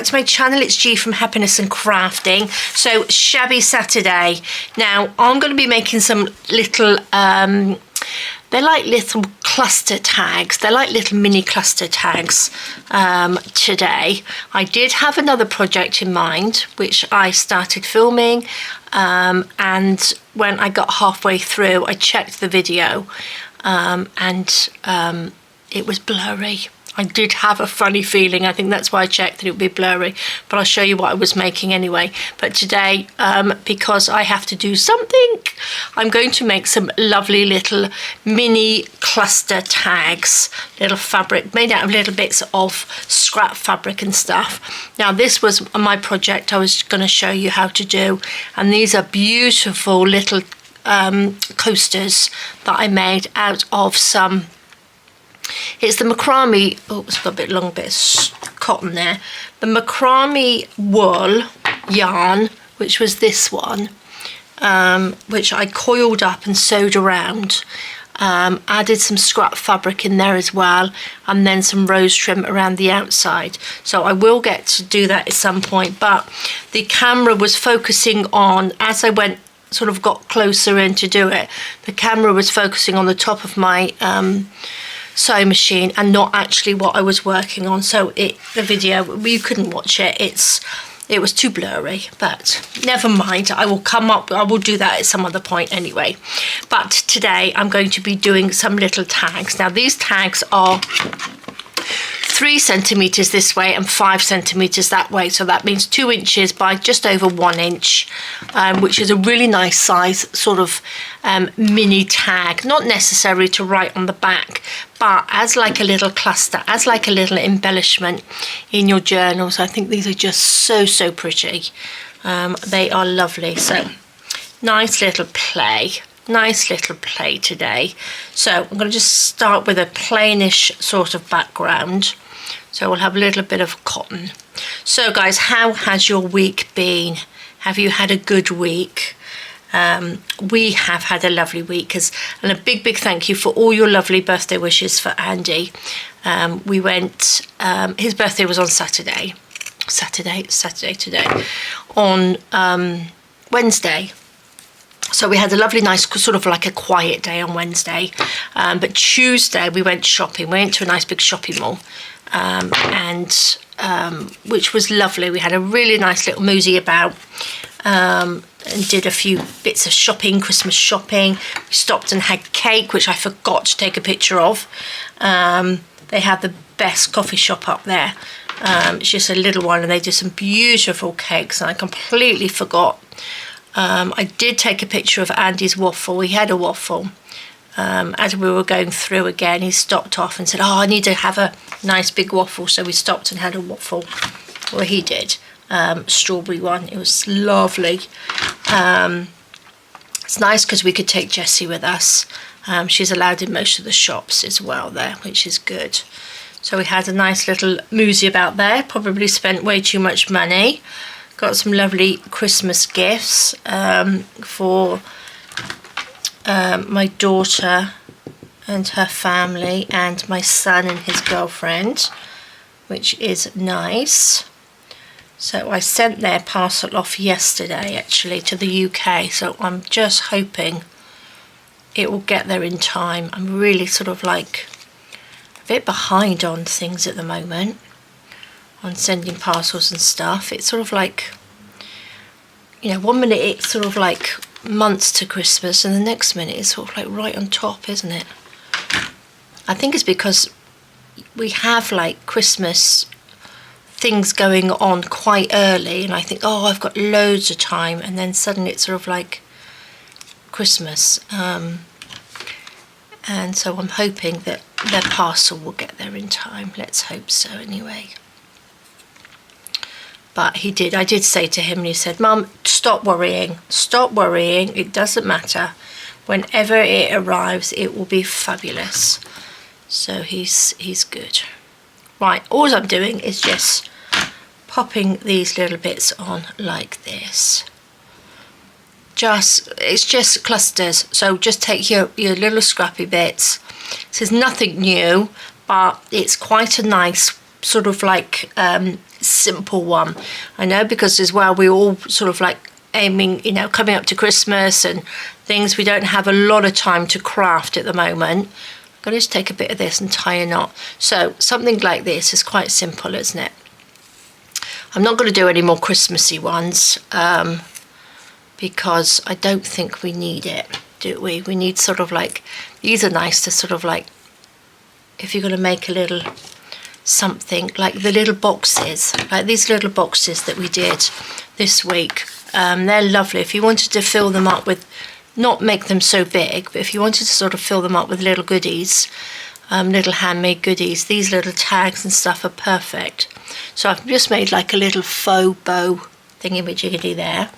to my channel. It's G from Happiness and Crafting. So Shabby Saturday. Now I'm going to be making some little they're like little cluster tags. They're like little mini cluster tags today. I did have another project in mind which I started filming, and when I got halfway through I checked the video and it was blurry. I did have a funny feeling. I think that's why I checked that it would be blurry, but I'll show you what I was making anyway. But today, because I have to do something, I'm going to make some lovely little mini cluster tags, little fabric made out of little bits of scrap fabric and stuff. Now this was my project I was going to show you how to do, and these are beautiful little coasters that I made out of some, it's the macrame, oh, it's got a bit long bit of cotton there, the macrame wool yarn, which was this one, which I coiled up and sewed around, added some scrap fabric in there as well, and then some rose trim around the outside. So I will get to do that at some point, but the camera was focusing on, as I went sort of got closer in to do it, the camera was focusing on the top of my sewing machine and not actually what I was working on, so the video, you couldn't watch it. It was too blurry, but never mind. I will do that at some other point anyway. But today I'm going to be doing some little tags. Now these tags are 3 centimeters this way and 5 centimeters that way, so that means 2 inches by just over 1 inch, which is a really nice size sort of mini tag, not necessary to write on the back, but as like a little cluster, as like a little embellishment in your journals. I think these are just so pretty. They are lovely. So nice little play today. So I'm going to just start with a plainish sort of background. So we'll have a little bit of cotton. So guys, how has your week been? Have you had a good week? We have had a lovely week, and a big thank you for all your lovely birthday wishes for Andy. We went, his birthday was on Saturday today, on Wednesday. So we had a lovely, nice, sort of like a quiet day on Wednesday. But Tuesday we went shopping. We went to a nice big shopping mall, which was lovely. We had a really nice little mosey about, and did a few bits of shopping, Christmas shopping. We stopped and had cake, which I forgot to take a picture of. They had the best coffee shop up there. It's just a little one, and they did some beautiful cakes, and I completely forgot. I did take a picture of Andy's waffle. He had a waffle. As we were going through again, he stopped off and said, oh, I need to have a nice big waffle. So we stopped and had a waffle. Well, he did. Strawberry one. It was lovely. It's nice because we could take Jessie with us. She's allowed in most of the shops as well there, which is good. So we had a nice little mosey about there. Probably spent way too much money. Got some lovely Christmas gifts for my daughter and her family, and my son and his girlfriend, which is nice. So I sent their parcel off yesterday actually to the UK, so I'm just hoping it will get there in time. I'm really sort of like a bit behind on things at the moment, on sending parcels and stuff. It's sort of like, you know, 1 minute it's sort of like months to Christmas, and the next minute it's sort of like right on top, isn't it? I think it's because we have like Christmas things going on quite early, and I think, oh, I've got loads of time, and then suddenly it's sort of like Christmas, and so I'm hoping that their parcel will get there in time. Let's hope so anyway. But he did. I did say to him, and he said, Mum, stop worrying. Stop worrying. It doesn't matter. Whenever it arrives, it will be fabulous. So he's good. Right, all I'm doing is just popping these little bits on like this. It's just clusters. So just take your little scrappy bits. This is nothing new, but it's quite a nice sort of like simple one. I know, because as well we're all sort of like aiming, you know, coming up to Christmas and things. We don't have a lot of time to craft at the moment. I'm going to just take a bit of this and tie a knot. So something like this is quite simple, isn't it? I'm not going to do any more Christmassy ones because I don't think we need it, do we? We need sort of like, these are nice to sort of like, if you're going to make a little something, like the little boxes, like these little boxes that we did this week. They're lovely. If you wanted to fill them up with, not make them so big, but if you wanted to sort of fill them up with little goodies, little handmade goodies, these little tags and stuff are perfect. So I've just made like a little faux bow thingy-majiggy there.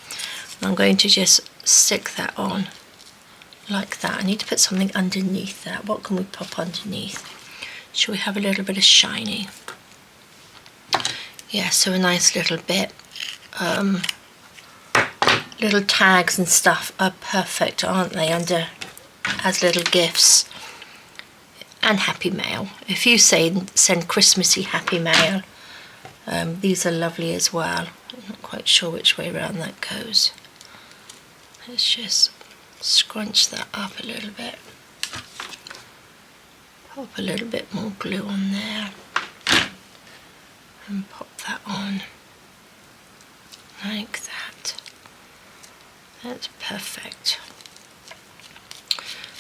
I'm going to just stick that on like that. I need to put something underneath that. What can we pop underneath? Shall we have a little bit of shiny? Yeah, so a nice little bit. Little tags and stuff are perfect, aren't they, under as little gifts. And happy mail. If you send Christmassy happy mail, these are lovely as well. I'm not quite sure which way around that goes. Let's just scrunch that up a little bit. Pop a little bit more glue on there. And pop that on. Like that. That's perfect.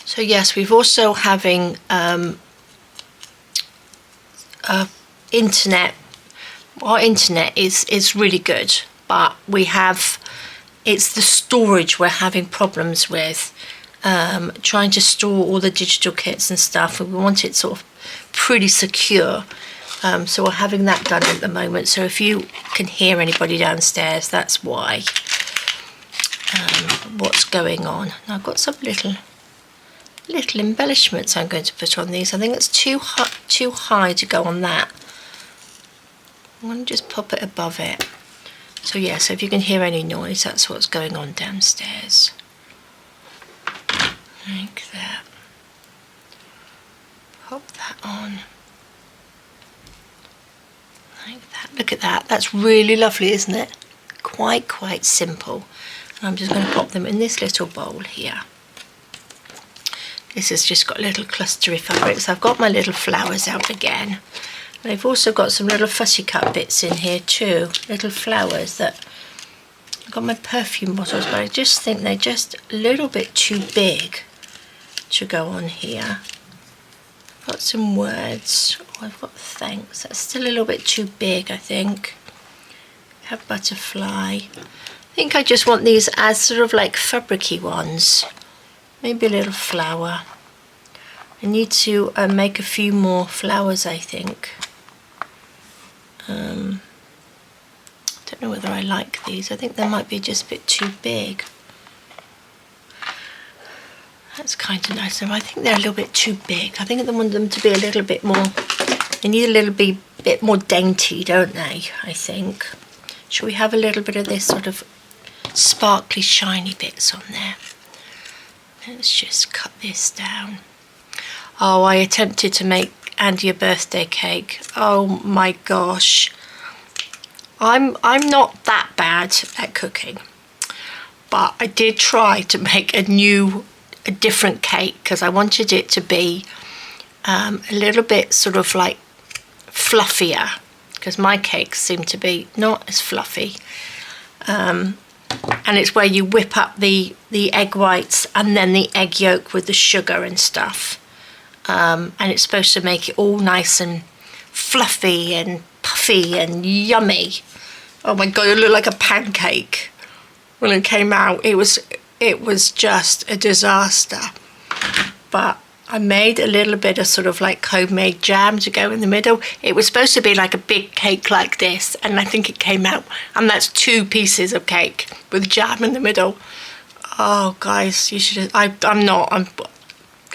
So yes, we've also having internet. Our internet is really good, but we have, it's the storage we're having problems with. Trying to store all the digital kits and stuff, and we want it sort of pretty secure. So we're having that done at the moment. So if you can hear anybody downstairs, that's why. What's going on? Now I've got some little embellishments I'm going to put on these. I think it's too high to go on that. I'm going to just pop it above it. So yeah, so if you can hear any noise, that's what's going on downstairs. Like that. Pop that on. Like that. Look at that. That's really lovely, isn't it? Quite simple. And I'm just going to pop them in this little bowl here. This has just got little clustery fabrics. I've got my little flowers out again. And I've also got some little fussy cut bits in here too. Little flowers that... I've got my perfume bottles, but I just think they're just a little bit too big to go on here. I've got some words. Oh, I've got thanks. That's still a little bit too big, I think. Have butterfly. I think I just want these as sort of like fabricy ones. Maybe a little flower. I need to make a few more flowers, I think. Don't know whether I like these. I think they might be just a bit too big. That's kind of nice. I think they're a little bit too big. I think I want them to be a little bit more, they need a little bit more dainty, don't they, I think. Shall we have a little bit of this sort of sparkly, shiny bits on there? Let's just cut this down. Oh, I attempted to make Andy a birthday cake. Oh my gosh. I'm not that bad at cooking, but I did try to make a different cake because I wanted it to be a little bit sort of like fluffier, because my cakes seem to be not as fluffy. And it's where you whip up the egg whites and then the egg yolk with the sugar and stuff. And it's supposed to make it all nice and fluffy and puffy and yummy. Oh my god, it looked like a pancake when it came out. It was just a disaster. But I made a little bit of sort of like homemade jam to go in the middle. It was supposed to be like a big cake like this, and I think it came out, and that's 2 pieces of cake with jam in the middle. Oh guys, you should have,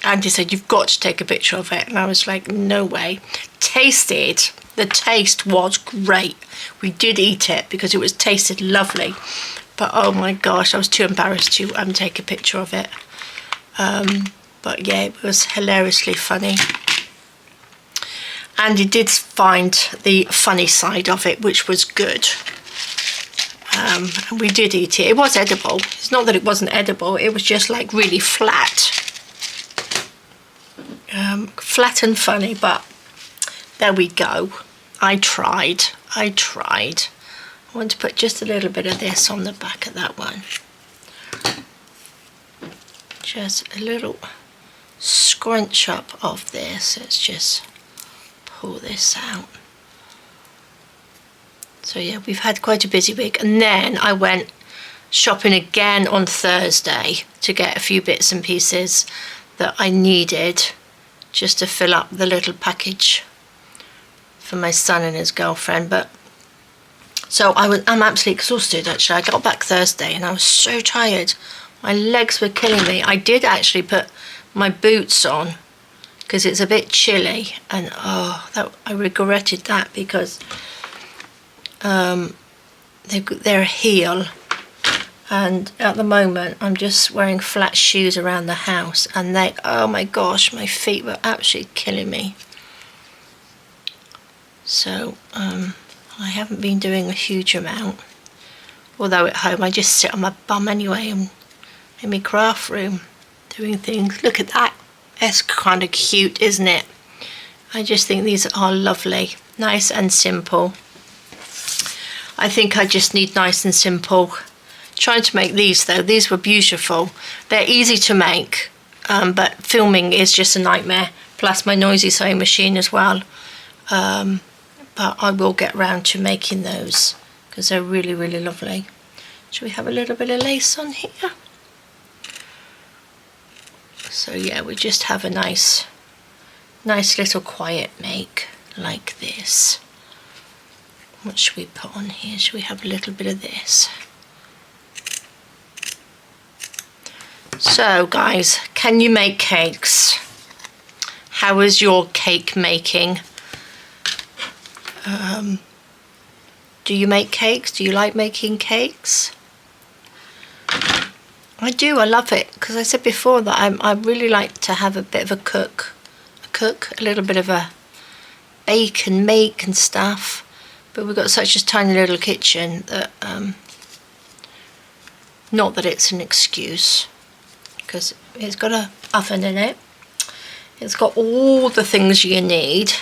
Andy said, you've got to take a picture of it, and I was like, no way. Tasted, the taste was great. We did eat it because it was tasted lovely, but oh my gosh, I was too embarrassed to take a picture of it. But yeah, it was hilariously funny. Andy did find the funny side of it, which was good. And we did eat it. It was edible. It's not that it wasn't edible, it was just like really flat. Flat and funny, but there we go. I tried. I want to put just a little bit of this on the back of that one. Just a little scrunch up of this. Let's just pull this out. So yeah, we've had quite a busy week, and then I went shopping again on Thursday to get a few bits and pieces that I needed just to fill up the little package for my son and his girlfriend. But so I'm absolutely exhausted actually. I got back Thursday and I was so tired. My legs were killing me. I did actually put my boots on because it's a bit chilly, and I regretted that because they're a heel, and at the moment I'm just wearing flat shoes around the house, and oh my gosh, my feet were absolutely killing me. So I haven't been doing a huge amount, although at home I just sit on my bum anyway and in my craft room doing things. Look at that, that's kind of cute, isn't it? I just think these are lovely, nice and simple. I think I just need nice and simple. Trying to make these though, these were beautiful. They're easy to make, but filming is just a nightmare, plus my noisy sewing machine as well. But I will get round to making those because they're really, really lovely. Should we have a little bit of lace on here? So yeah, we just have a nice little quiet make like this. What should we put on here? Should we have a little bit of this? So guys, can you make cakes? How is your cake making? Do you make cakes? Do you like making cakes? I do, I love it, because I said before that I really like to have a bit of a little bit of a bake and make and stuff, but we've got such a tiny little kitchen that, not that it's an excuse, because it's got an oven in it, it's got all the things you need,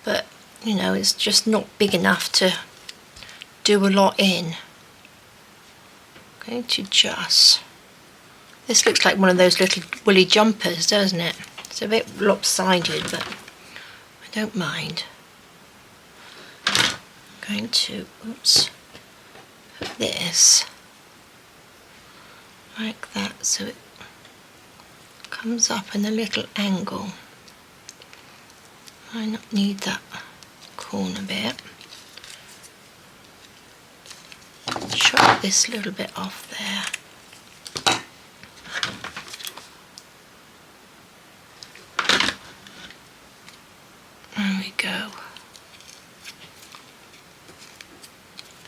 but you know, it's just not big enough to do a lot in. Going to just, this looks like one of those little woolly jumpers, doesn't it? It's a bit lopsided, but I don't mind. I'm going to, oops, put this like that so it comes up in a little angle. I not need that corner bit. Chop this little bit off there. There we go.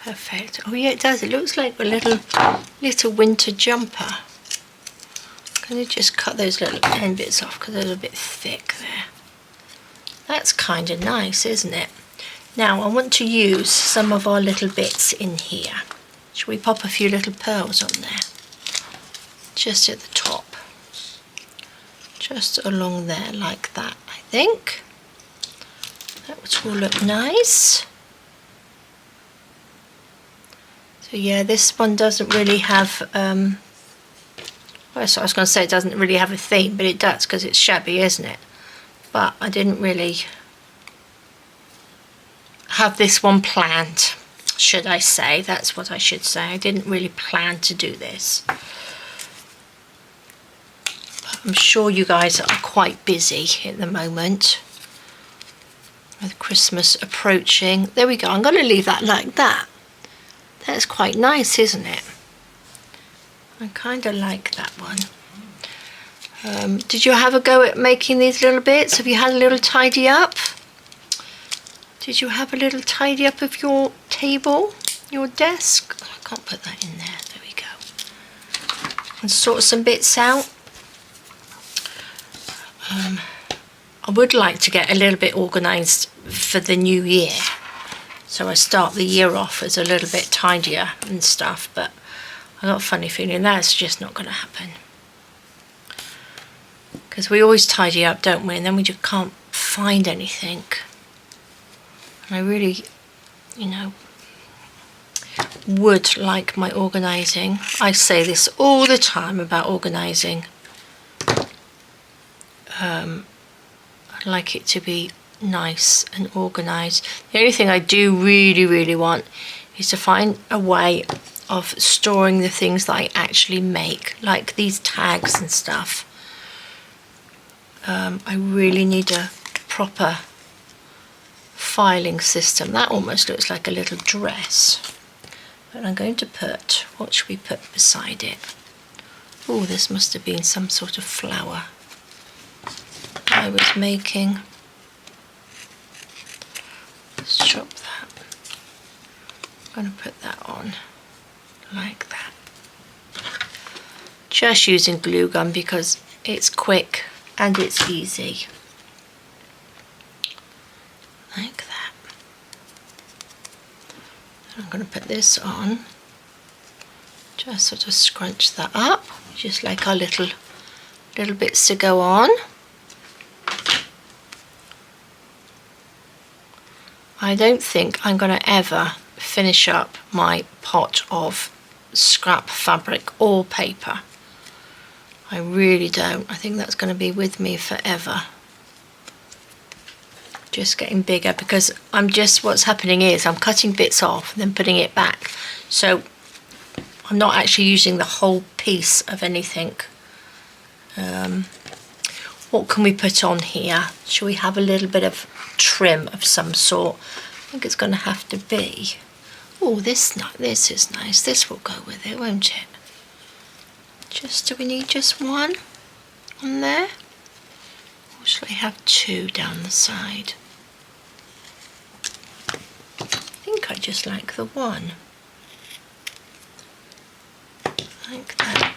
Perfect. Oh yeah, it does. It looks like a little winter jumper. I'm going to just cut those little end bits off because they're a bit thick there. That's kind of nice, isn't it? Now I want to use some of our little bits in here. Shall we pop a few little pearls on there? Just at the top. Just along there like that, I think. That will look nice. So yeah, this one doesn't really have, well, so I was going to say it doesn't really have a theme, but it does because it's shabby, isn't it? But I didn't really have this one planned, should I say. That's what I should say. I didn't really plan to do this. But I'm sure you guys are quite busy at the moment with Christmas approaching. There we go. I'm going to leave that like that. That's quite nice, isn't it? I kind of like that one. Did you have a go at making these little bits? Have you had a little tidy up? Did you have a little tidy up of your table, your desk? Oh, I can't put that in there. There we go. And sort some bits out. I would like to get a little bit organised for the new year. So I start the year off as a little bit tidier and stuff, but I got a funny feeling that's just not going to happen. Because we always tidy up, don't we? And then we just can't find anything. And I really, you know, would like my organising. I say this all the time about organising. I'd like it to be nice and organised. The only thing I do really want is to find a way of storing the things that I actually make, like these tags and stuff. I really need a proper filing system. That almost looks like a little dress. But I'm going to put, what should we put beside it? Oh, this must have been some sort of flower I was making. Let's chop that. I'm going to put that on like that. Just using glue gun because it's quick and it's easy. Like that. I'm going to put this on. Just sort of scrunch that up, just like our little bits to go on. I don't think I'm going to ever finish up my pot of scrap fabric or paper. I really don't. I think that's going to be with me forever. Just getting bigger because what's happening is I'm cutting bits off and then putting it back. So I'm not actually using the whole piece of anything. What can we put on here? Shall we have a little bit of trim of some sort? I think it's going to have to be. Oh, this is nice. This will go with it, won't it? Do we need just one on there? Or shall I have two down the side? I think I just like the one. Like that.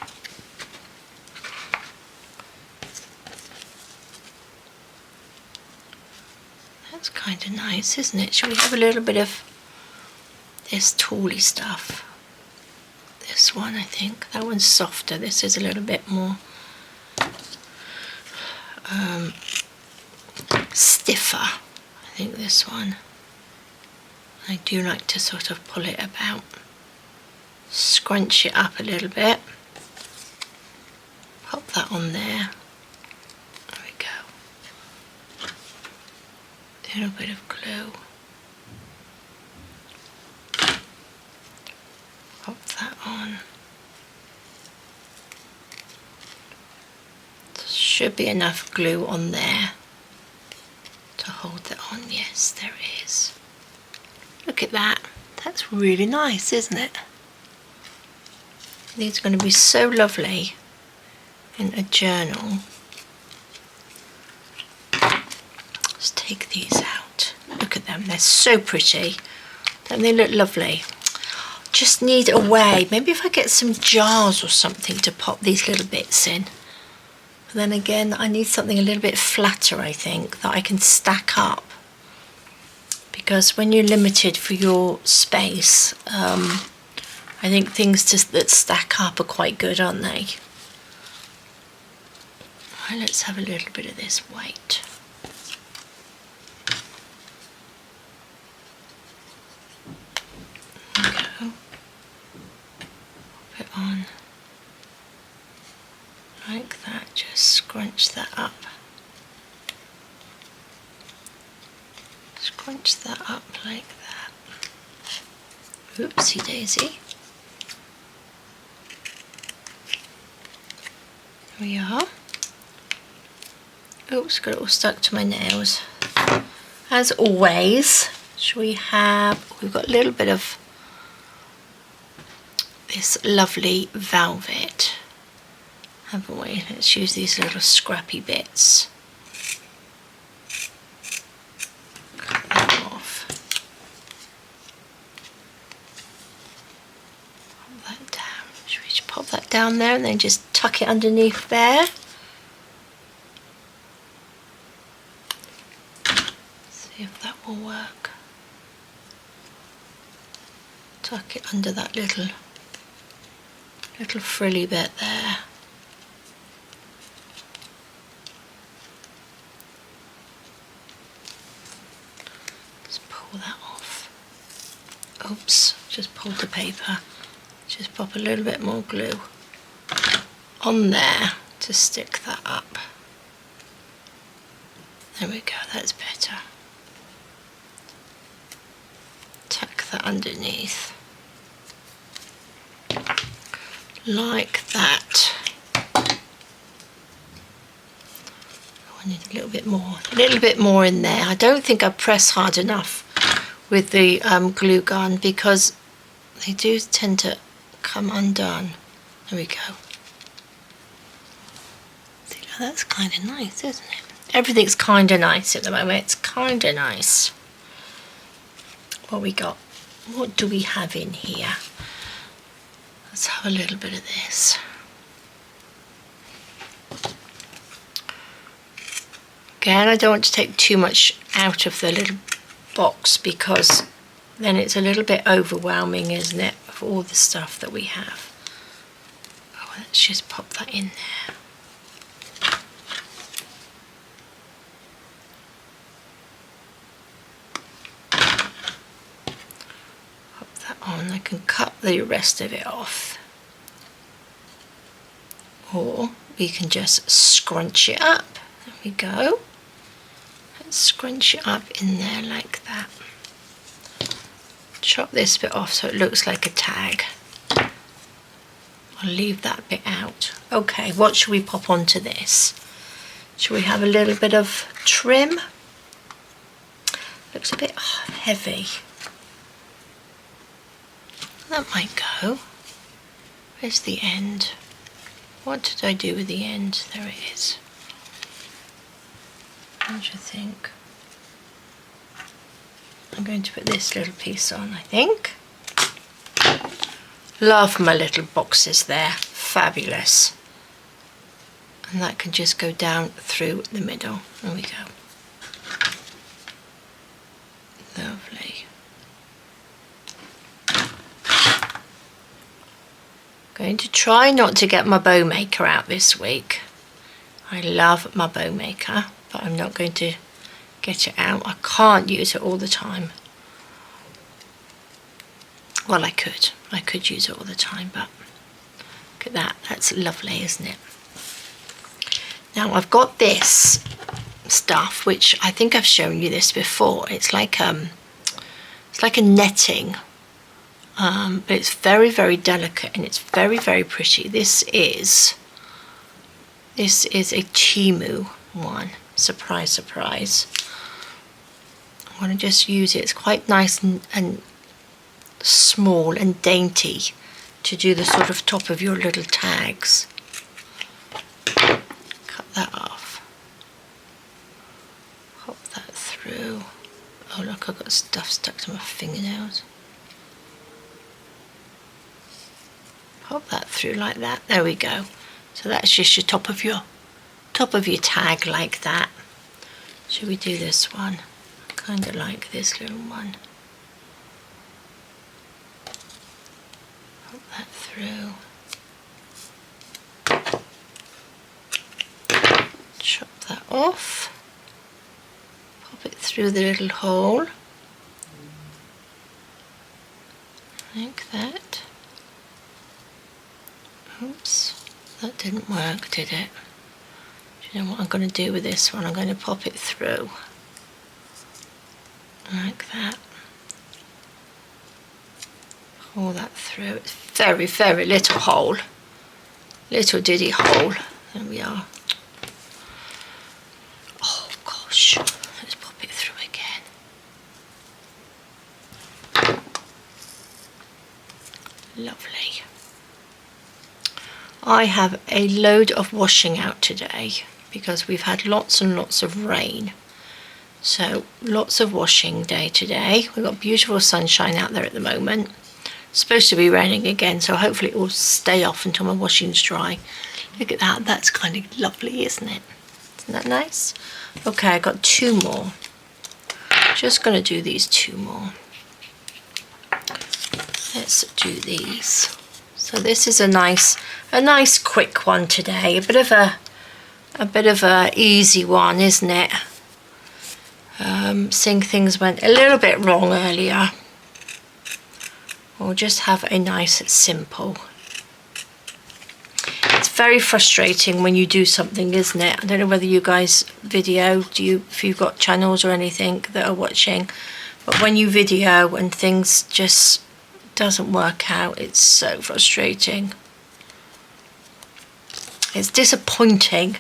That's kind of nice, isn't it? Shall we have a little bit of this tally stuff? This one, I think. That one's softer. This is a little bit more stiffer. I think this one. I do like to sort of pull it about. Scrunch it up a little bit. Pop that on there. There we go. A little bit of glue. Pop that on. There should be enough glue on there to hold that on. Yes, there is. Look at that. That's really nice, isn't it? These are going to be so lovely in a journal. Let's take these out. Look at them. They're so pretty. Don't they look lovely? Just need a way. Maybe if I get some jars or something to pop these little bits in. But then again, I need something a little bit flatter, I think, that I can stack up. Because when you're limited for your space, I think things that stack up are quite good, aren't they? Right, let's have a little bit of this white. There we go. Pop it on. Like that, just scrunch that up. Scrunch that up like that. Oopsie daisy. There we are. Oops, got it all stuck to my nails. As always, we've got a little bit of this lovely velvet, haven't we? Let's use these little scrappy bits. Cut that off. Pop that down. Should we just pop that down there and then just tuck it underneath there? will work. Tuck it under that little frilly bit there. Just pull that off. Oops, just pulled the paper. Just pop a little bit more glue on there to stick that up. There we go, that's better. Tuck that underneath. Like that. I need a little bit more in there. I don't think I press hard enough with the glue gun because they do tend to come undone. There we go. See, that's kind of nice, isn't it? Everything's kind of nice at the moment. It's kind of nice. What we got? What do we have in here? Let's have a little bit of this. Again, I don't want to take too much out of the little box because then it's a little bit overwhelming, isn't it, of all the stuff that we have. Oh, let's just pop that in there. On, I can cut the rest of it off, or we can just scrunch it up. There we go. Let's scrunch it up in there like that. Chop this bit off so it looks like a tag. I'll leave that bit out. Okay, what should we pop onto this? Should we have a little bit of trim? Looks a bit heavy. That might go. Where's the end? What did I do with the end? There it is. What do you think? I'm going to put this little piece on, I think. Love my little boxes there. Fabulous. And that can just go down through the middle. There we go. Lovely. Going to try not to get my bow maker out this week. I love my bow maker, but I'm not going to get it out. I can't use it all the time. Well, I could use it all the time, but look at that. That's lovely, isn't it? Now I've got this stuff, which I think I've shown you this before. It's like a netting. But it's very, very delicate and it's very, very pretty. This is a Timu one. Surprise, surprise. I'm going to just use it. It's quite nice and small and dainty to do the sort of top of your little tags. Cut that off. Pop that through. Oh look, I've got stuff stuck to my fingernails. Pop that through like that. There we go. So that's just your top of your tag like that. Should we do this one? I kind of like this little one. Pop that through. Chop that off. Pop it through the little hole. Like that. Oops, that didn't work, did it? Do you know what I'm going to do with this one? I'm going to pop it through. Like that. Pull that through. It's very, very little hole. Little diddy hole. There we are. Oh gosh, let's pop it through again. Lovely. I have a load of washing out today because we've had lots and lots of rain. So lots of washing day today. We've got beautiful sunshine out there at the moment. It's supposed to be raining again, so hopefully it will stay off until my washing's dry. Look at that, that's kind of lovely, isn't it? Isn't that nice? Okay, I got two more. Just going to do these 2 more. Let's do these. So this is a nice quick one today. A bit of a easy one, isn't it? Seeing things went a little bit wrong earlier. We'll just have a nice simple. It's very frustrating when you do something, isn't it? I don't know whether you guys video, if you've got channels or anything that are watching, but when you video and things just doesn't work out, it's so frustrating. It's disappointing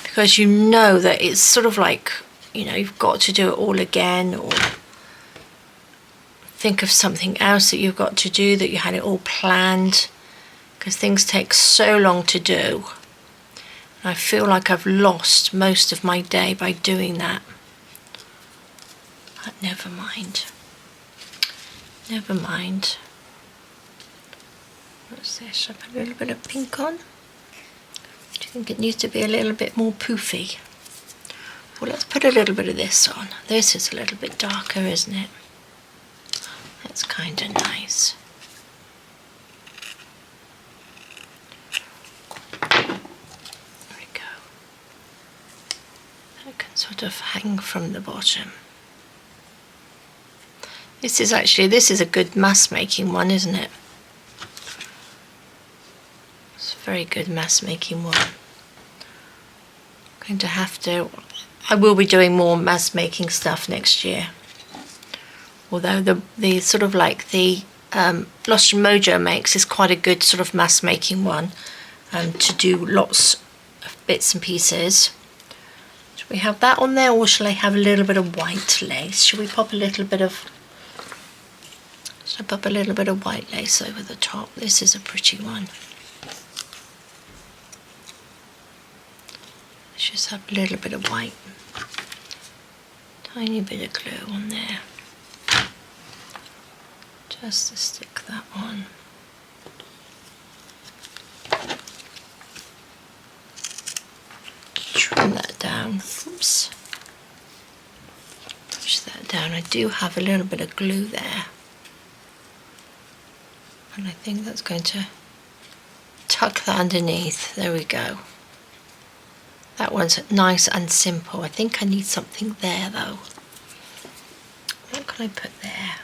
because you know that it's sort of like, you know, you've got to do it all again, or think of something else that you've got to do, that you had it all planned, because things take so long to do. And I feel like I've lost most of my day by doing that. But never mind. Never mind. What's this? I put a little bit of pink on. Do you think it needs to be a little bit more poofy? Well, let's put a little bit of this on. This is a little bit darker, isn't it? That's kind of nice. There we go. That can sort of hang from the bottom. This is a good mask making one, isn't it? It's a very good mask making one. I'm going to have to, I will be doing more mask making stuff next year. Although the sort of like the Lost and Mojo makes is quite a good sort of mask making one to do lots of bits and pieces. Should we have that on there, or shall I have a little bit of white lace? Should we pop a little bit of, should I pop a little bit of white lace over the top? This is a pretty one. Let's just have a little bit of white. Tiny bit of glue on there. Just to stick that on. Trim that down. Oops. Push that down. I do have a little bit of glue there. And I think that's going to tuck that underneath. There we go. That one's nice and simple. I think I need something there though. What can I put there?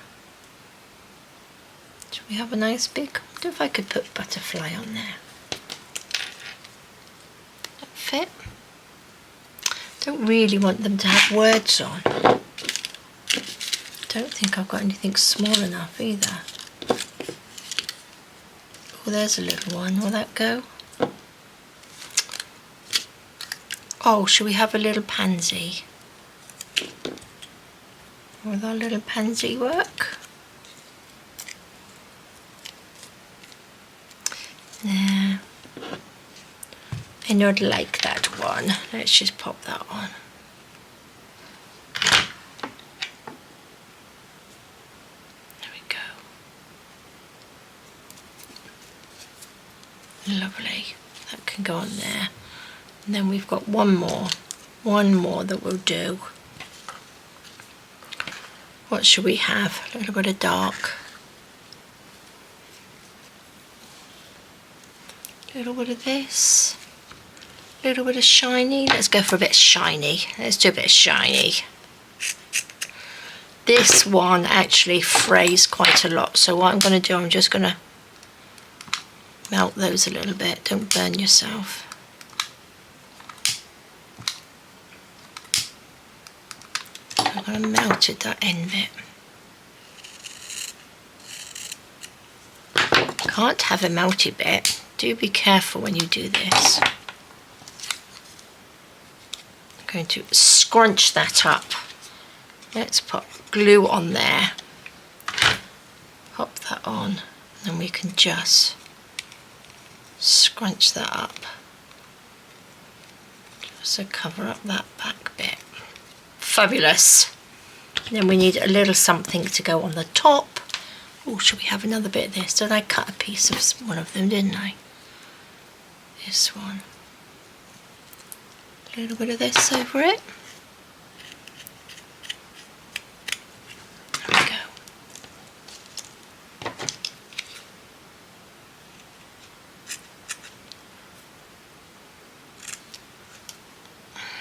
Should we have a nice big, I wonder if I could put butterfly on there. That fit? Don't really want them to have words on. Don't think I've got anything small enough either. Oh, there's a little one. Will that go? Oh, should we have a little pansy? Will our little pansy work? No. I don't like that one. Let's just pop that on. There we go. Lovely. That can go on there. And then we've got one more that we'll do. What should we have? A little bit of dark. A little bit of this. A little bit of shiny. Let's go for a bit shiny. Let's do a bit shiny. This one actually frays quite a lot. So what I'm going to do, I'm just going to melt those a little bit. Don't burn yourself. I'm going to melt it, that end bit. Can't have a melty bit. Do be careful when you do this. I'm going to scrunch that up. Let's put glue on there. Pop that on, and then we can just scrunch that up. Just to cover up that back bit. Fabulous. Then we need a little something to go on the top. Oh, should we have another bit of this? Did I cut a piece of one of them, didn't I? This one. A little bit of this over it.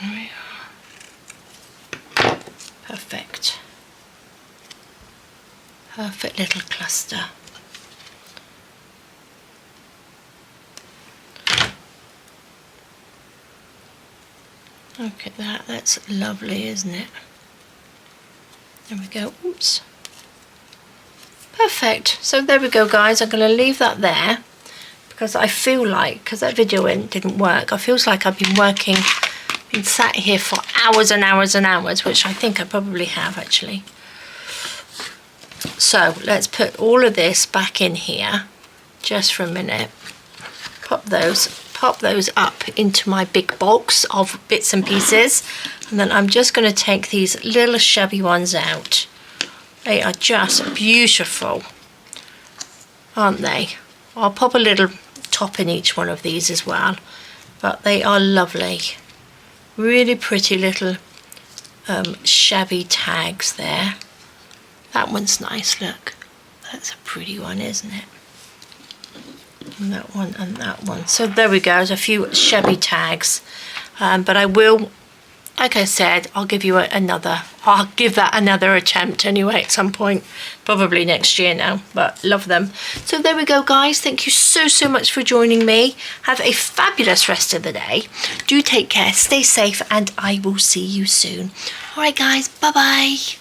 There we are. Perfect. Perfect little cluster. Look at that, that's lovely, isn't it? There we go, oops. Perfect, so there we go guys, I'm going to leave that there because I feel like, because that video didn't work, I feels like I've been sat here for hours and hours and hours, which I think I probably have actually. So let's put all of this back in here just for a minute. Pop those up into my big box of bits and pieces, and then I'm just going to take these little shabby ones out. They are just beautiful, aren't they? I'll pop a little top in each one of these as well, but they are lovely. Really pretty little shabby tags there. That one's nice, look. That's a pretty one, isn't it? And that one and that one. So there we go, there's a few shabby tags. But I will, like I said, I'll give that another attempt anyway at some point. Probably next year now, but love them. So there we go guys, thank you so much for joining me. Have a fabulous rest of the day. Do take care, stay safe, and I will see you soon. Alright guys, bye bye.